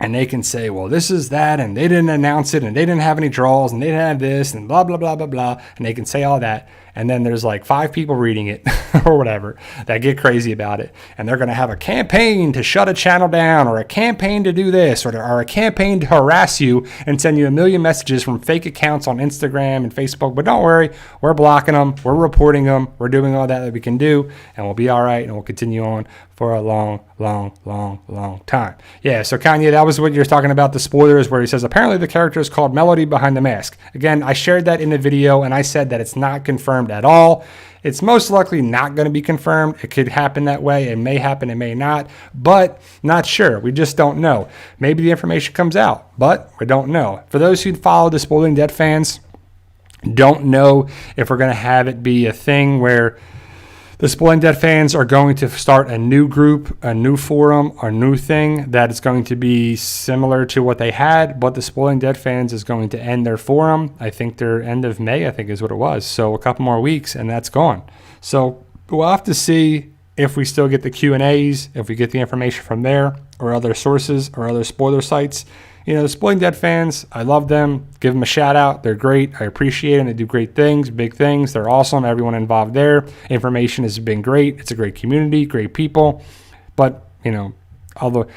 And they can say, well, this is that, and they didn't announce it, and they didn't have any draws, and they didn't have this, and blah, blah, blah, blah, blah. And they can say all that. And then there's like 5 people reading it or whatever that get crazy about it. And they're going to have a campaign to shut a channel down or a campaign to do this or a campaign to harass you and send you a million messages from fake accounts on Instagram and Facebook. But don't worry, we're blocking them. We're reporting them. We're doing all that we can do. And we'll be all right. And we'll continue on for a long, long, long, long time. Yeah, so Kanye, that was what you're talking about, the spoilers, where he says, apparently the character is called Melody behind the mask. Again, I shared that in the video, and I said that it's not confirmed at all. It's most likely not going to be confirmed. It could happen that way. It may happen, it may not, but not sure. We just don't know. Maybe the information comes out, but we don't know. For those who follow the Spoiling Dead fans, don't know if we're going to have it be a thing where the Spoiling Dead fans are going to start a new group, a new forum, a new thing that is going to be similar to what they had, but the Spoiling Dead fans is going to end their forum. I think their end of May, I think is what it was. So a couple more weeks and that's gone. So we'll have to see if we still get the Q&As, if we get the information from there or other sources or other spoiler sites. The Spoiling Dead fans, I love them. Give them a shout out. They're great. I appreciate them. They do great things, big things. They're awesome. Everyone involved there. Information has been great. It's a great community, great people. But, although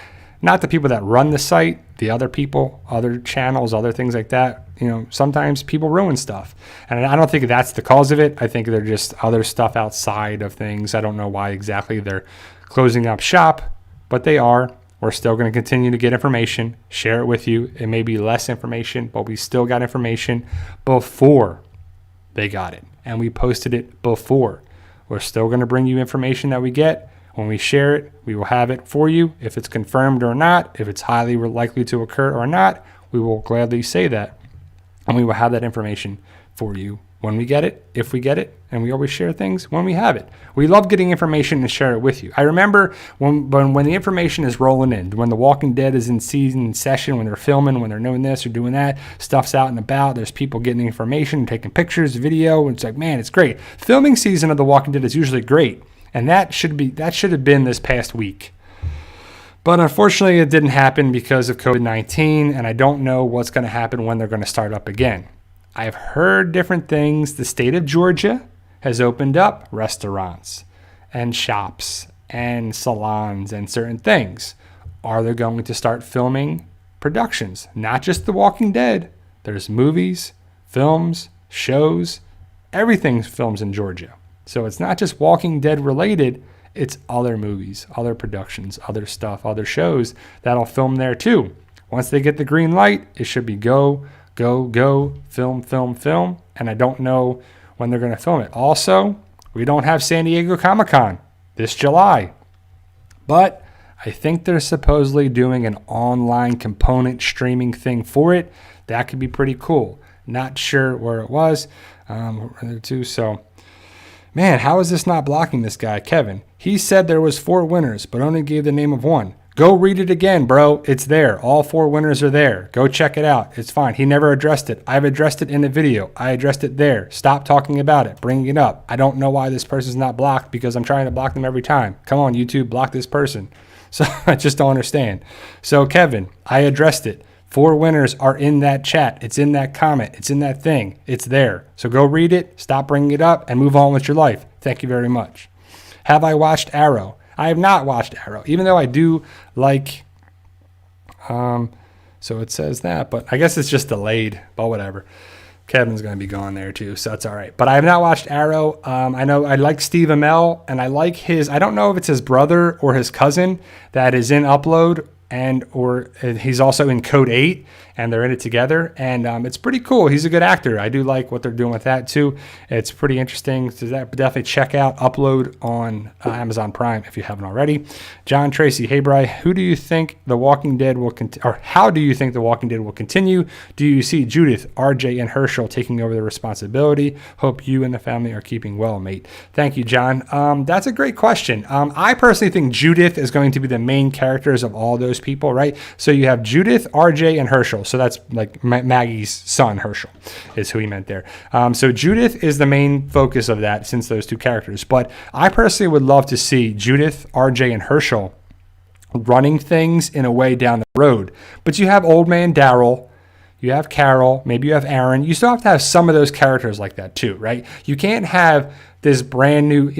not the people that run the site, the other people, other channels, other things like that, sometimes people ruin stuff. And I don't think that's the cause of it. I think they're just other stuff outside of things. I don't know why exactly they're closing up shop, but they are. We're still going to continue to get information, share it with you. It may be less information, but we still got information before they got it. And we posted it before. We're still going to bring you information that we get. When we share it, we will have it for you. If it's confirmed or not, if it's highly likely to occur or not, we will gladly say that. and we will have that information for you when we get it, if we get it, and we always share things when we have it. We love getting information and share it with you. I remember when the information is rolling in, when The Walking Dead is in season session, when they're filming, when they're doing this or doing that, stuff's out and about, there's people getting information, taking pictures, video, and it's like, man, it's great. Filming season of The Walking Dead is usually great, and that should have been this past week. But unfortunately, it didn't happen because of COVID-19, and I don't know what's going to happen when they're going to start up again. I've heard different things. The state of Georgia has opened up restaurants and shops and salons and certain things. Are they going to start filming productions? Not just The Walking Dead. There's movies, films, shows, everything films in Georgia. So it's not just Walking Dead related. It's other movies, other productions, other stuff, other shows that'll film there too. Once they get the green light, it should be go, film. And I don't know when they're going to film it. Also, we don't have San Diego Comic-Con this July. But I think they're supposedly doing an online component streaming thing for it. That could be pretty cool. Not sure where it was. So, man, how is this not blocking this guy, Kevin? He said there was 4 winners, but only gave the name of one. Go read it again, bro. It's there. All 4 winners are there. Go check it out. It's fine. He never addressed it. I've addressed it in the video. I addressed it there. Stop talking about it. Bring it up. I don't know why this person's not blocked because I'm trying to block them every time. Come on, YouTube, block this person. So I just don't understand. So, Kevin, I addressed it. 4 winners are in that chat. It's in that comment. It's in that thing. It's there. So go read it. Stop bringing it up and move on with your life. Thank you very much. Have I watched Arrow? I have not watched Arrow, even though I do like, so it says that, but I guess it's just delayed, but whatever. Kevin's going to be gone there too, so that's all right. But I have not watched Arrow. I know I like Steve Amell, and I like I don't know if it's his brother or his cousin that is in Upload, or he's also in Code 8, and they're in it together, and it's pretty cool. He's a good actor. I do like what they're doing with that too. It's pretty interesting. So definitely check out Upload on Amazon Prime if you haven't already. John Tracy, hey Bri, who do you think The Walking Dead will or how do you think The Walking Dead will continue? Do you see Judith, RJ, and Herschel taking over the responsibility? Hope you and the family are keeping well, mate. Thank you, John. That's a great question. I personally think Judith is going to be the main characters of all those people, right? So you have Judith, RJ, and Herschel. So that's like Maggie's son, Herschel, is who he meant there. So Judith is the main focus of that since those 2 characters. But I personally would love to see Judith, RJ, and Herschel running things in a way down the road. But you have Old Man Daryl, you have Carol, maybe you have Aaron. You still have to have some of those characters like that too, right? You can't have this brand new,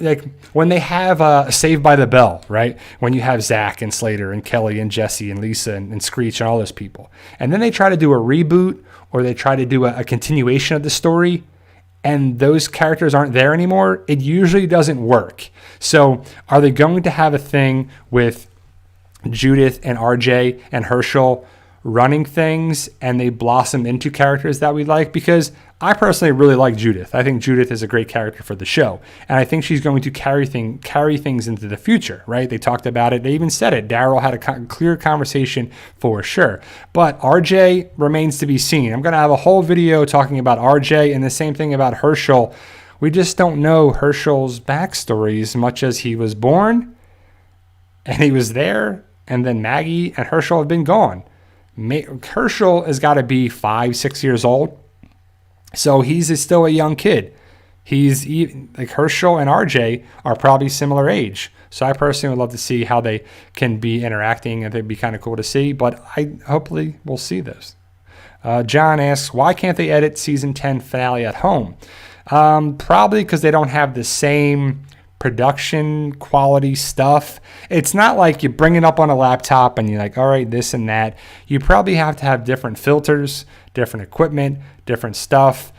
like when they have Saved by the Bell, right? When you have Zach and Slater and Kelly and Jesse and Lisa and Screech and all those people. And then they try to do a reboot or they try to do a continuation of the story and those characters aren't there anymore. It usually doesn't work. So are they going to have a thing with Judith and RJ and Herschel running things and they blossom into characters that we like? Because I personally really like Judith. I think Judith is a great character for the show. And I think she's going to carry things into the future, right? They talked about it. They even said it. Daryl had a clear conversation for sure. But RJ remains to be seen. I'm going to have a whole video talking about RJ and the same thing about Herschel. We just don't know Herschel's backstory as much as he was born and he was there. And then Maggie and Herschel have been gone. Herschel has got to be 5-6 years old. So he's still a young kid. He's like Herschel and RJ are probably similar age. So I personally would love to see how they can be interacting. And it'd be kind of cool to see. But hopefully we'll see this. John asks, why can't they edit season 10 finale at home? Probably because they don't have the same production quality stuff. It's not like you bring it up on a laptop and you're like, all right, this and that. You probably have to have different filters, different equipment, different stuff.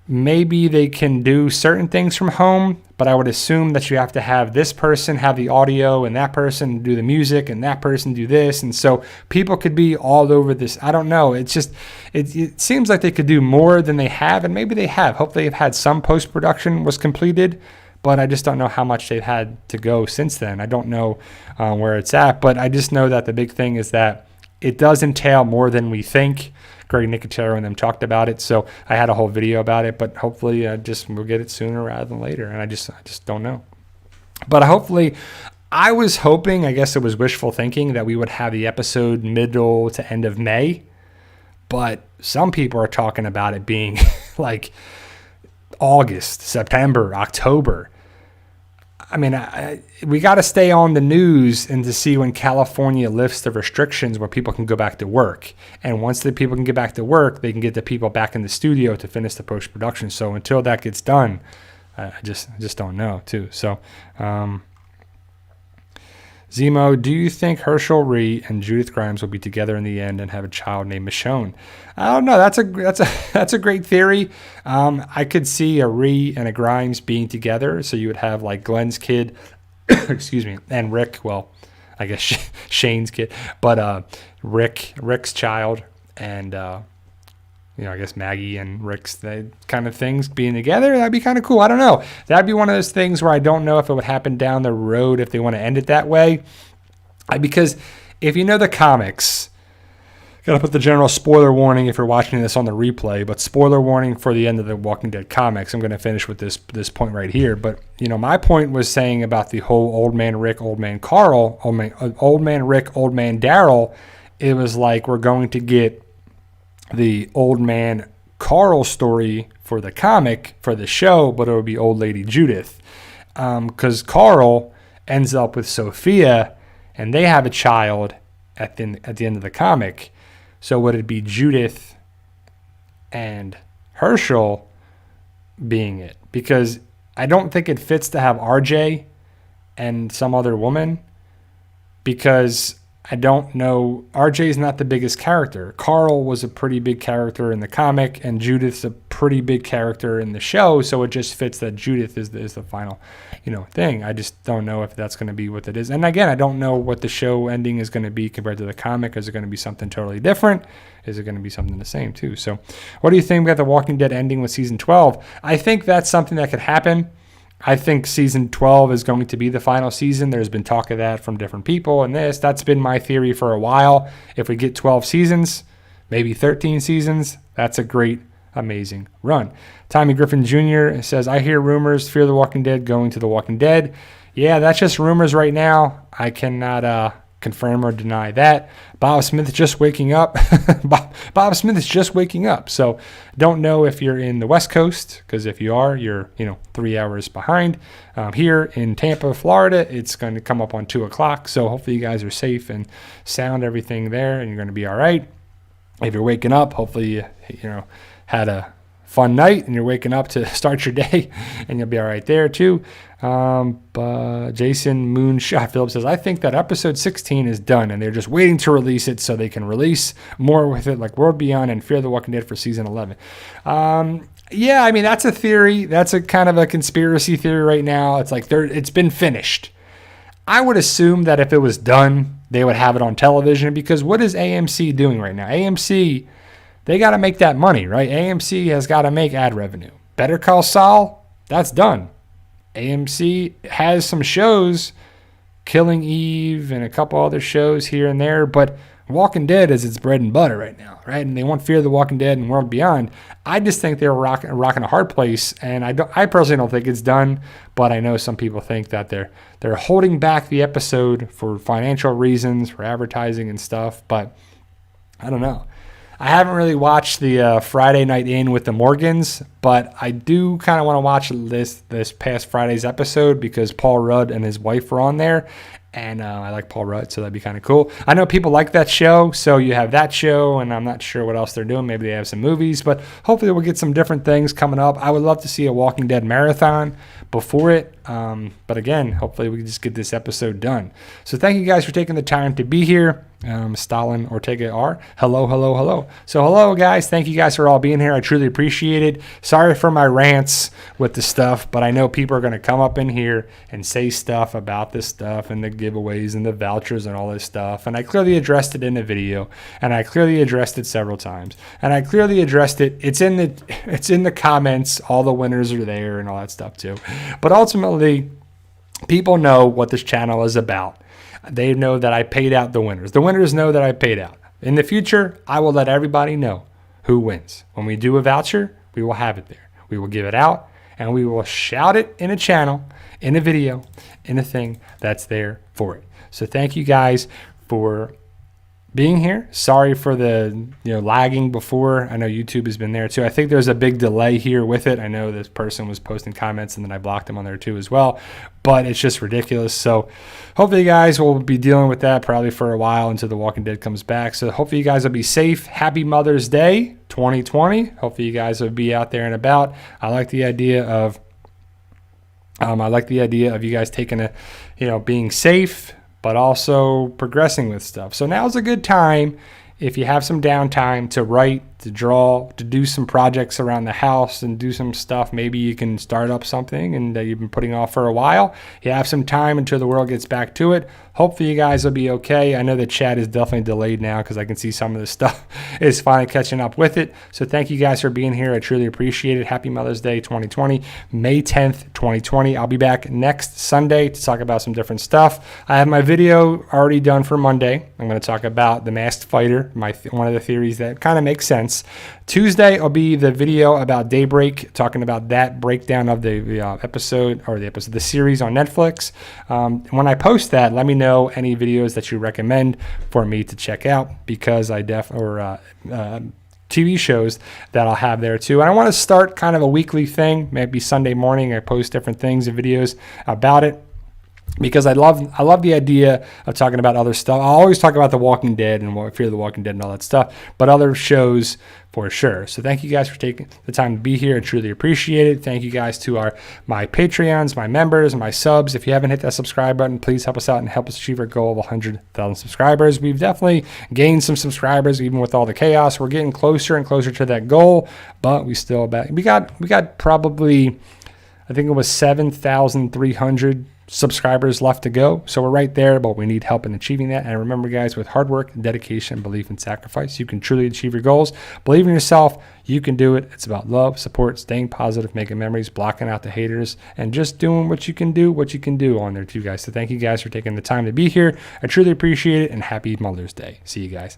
Maybe they can do certain things from home, but I would assume that you have to have this person have the audio and that person do the music and that person do this. And so people could be all over this. I don't know. It's just, it seems like they could do more than they have. And maybe they have. Hopefully they've had some post-production was completed. But I just don't know how much they've had to go since then. I don't know where it's at, but I just know that the big thing is that it does entail more than we think. Greg Nicotero and them talked about it. So I had a whole video about it, but hopefully we'll get it sooner rather than later. And I just don't know. But hopefully, I was hoping, I guess it was wishful thinking, that we would have the episode middle to end of May. But some people are talking about it being like August, September, October. I mean, we got to stay on the news and to see when California lifts the restrictions where people can go back to work. And once the people can get back to work, they can get the people back in the studio to finish the post-production. So until that gets done, I just don't know, too. So, Zemo, do you think Herschel Rhee and Judith Grimes will be together in the end and have a child named Michonne? I don't know. That's a great theory. I could see a Rhee and a Grimes being together, so you would have like Glenn's kid, excuse me, and Rick. Well, I guess Shane's kid, but Rick's child, and I guess Maggie and Rick's kind of things being together. That'd be kind of cool. I don't know. That'd be one of those things where I don't know if it would happen down the road if they want to end it that way. Because if you know the comics, got to put the general spoiler warning if you're watching this on the replay, but spoiler warning for the end of the Walking Dead comics. I'm going to finish with this point right here. But, my point was saying about the whole old man Rick, old man Carl, old man Rick, old man Daryl. It was like we're going to get the old man Carl story for the comic, for the show, but it would be old lady Judith. Because Carl ends up with Sophia, and they have a child at the end of the comic. So would it be Judith and Herschel being it? Because I don't think it fits to have RJ and some other woman, because I don't know. RJ is not the biggest character. Carl was a pretty big character in the comic, and Judith's a pretty big character in the show. So it just fits that Judith is the final, thing. I just don't know if that's going to be what it is. And again, I don't know what the show ending is going to be compared to the comic. Is it going to be something totally different? Is it going to be something the same too? So, what do you think about the Walking Dead ending with season 12? I think that's something that could happen. I think season 12 is going to be the final season. There's been talk of that from different people, and that's been my theory for a while. If we get 12 seasons, maybe 13 seasons, that's a great, amazing run. Tommy Griffin Jr. says, I hear rumors, Fear the Walking Dead going to The Walking Dead. Yeah, that's just rumors right now. I cannot confirm or deny that. Bob Smith is just waking up. Bob Smith is just waking up. So don't know if you're in the West Coast, because if you are, you're 3 hours behind. Here in Tampa, Florida, it's going to come up on 2 o'clock. So hopefully you guys are safe and sound, everything there, and you're going to be all right. If you're waking up, hopefully you had a fun night and you're waking up to start your day, and you'll be all right there too. But Jason Moonshot Phillips says, I think that episode 16 is done and they're just waiting to release it so they can release more with it, like World Beyond and Fear the Walking Dead for season 11. Yeah, I mean, that's a theory. That's a kind of a conspiracy theory right now. It's like it's been finished. I would assume that if it was done, they would have it on television, because what is AMC doing right now? AMC, they got to make that money, right? AMC has got to make ad revenue. Better Call Saul, that's done. AMC has some shows, Killing Eve and a couple other shows here and there, but Walking Dead is its bread and butter right now, right? And they want Fear the Walking Dead and World Beyond. I just think they're rocking a hard place, and I personally don't think it's done, but I know some people think that they're holding back the episode for financial reasons, for advertising and stuff, but I don't know. I haven't really watched the Friday Night In with the Morgans, but I do kind of want to watch this past Friday's episode because Paul Rudd and his wife were on there, and I like Paul Rudd, so that'd be kind of cool. I know people like that show, so you have that show, and I'm not sure what else they're doing. Maybe they have some movies, but hopefully we'll get some different things coming up. I would love to see a Walking Dead marathon before it, but again, hopefully we can just get this episode done. So thank you guys for taking the time to be here. Stalin Ortega R. Hello. So hello, guys. Thank you guys for all being here. I truly appreciate it. Sorry for my rants with the stuff, but I know people are going to come up in here and say stuff about this stuff and the giveaways and the vouchers and all this stuff. And I clearly addressed it in the video, and I clearly addressed it several times. And I clearly addressed it. It's in the comments. All the winners are there and all that stuff too. But ultimately, people know what this channel is about. They know that I paid out the winners. The winners know that I paid out. In the future, I will let everybody know who wins. When we do a voucher, we will have it there. We will give it out, and we will shout it in a channel, in a video, in a thing that's there for it. So thank you guys for being here. Sorry for the lagging before. I know YouTube has been there too. I think there's a big delay here with it. I know this person was posting comments and then I blocked them on there too as well, but it's just ridiculous. So hopefully you guys will be dealing with that probably for a while until The Walking Dead comes back. So hopefully you guys will be safe. Happy Mother's Day 2020. Hopefully you guys will be out there and about. I like the idea of you guys taking being safe, but also progressing with stuff. So now's a good time, if you have some downtime, to write, to draw, to do some projects around the house and do some stuff. Maybe you can start up something and that you've been putting off for a while. You have some time until the world gets back to it. Hopefully you guys will be okay. I know the chat is definitely delayed now because I can see some of the stuff is finally catching up with it. So thank you guys for being here. I truly appreciate it. Happy Mother's Day 2020, May 10th, 2020. I'll be back next Sunday to talk about some different stuff. I have my video already done for Monday. I'm going to talk about the Masked Fighter, one of the theories that kind of makes sense. Tuesday will be the video about Daybreak, talking about that breakdown of the the series on Netflix. When I post that, let me know any videos that you recommend for me to check out, because TV shows that I'll have there too. And I want to start kind of a weekly thing. Maybe Sunday morning I post different things and videos about it, because I love the idea of talking about other stuff. I always talk about The Walking Dead and Fear the Walking Dead and all that stuff, but other shows for sure. So thank you guys for taking the time to be here. I truly appreciate it. Thank you guys to my Patreons, my members, my subs. If you haven't hit that subscribe button, please help us out and help us achieve our goal of 100,000 subscribers. We've definitely gained some subscribers, even with all the chaos. We're getting closer and closer to that goal, but we got probably, I think it was 7,300 subscribers left to go. So we're right there, but we need help in achieving that. And remember, guys, with hard work, dedication, belief, and sacrifice, you can truly achieve your goals. Believe in yourself. You can do it. It's about love, support, staying positive, making memories, blocking out the haters, and just doing what you can do on there too, guys. So thank you guys for taking the time to be here. I truly appreciate it, and happy Mother's Day. See you guys.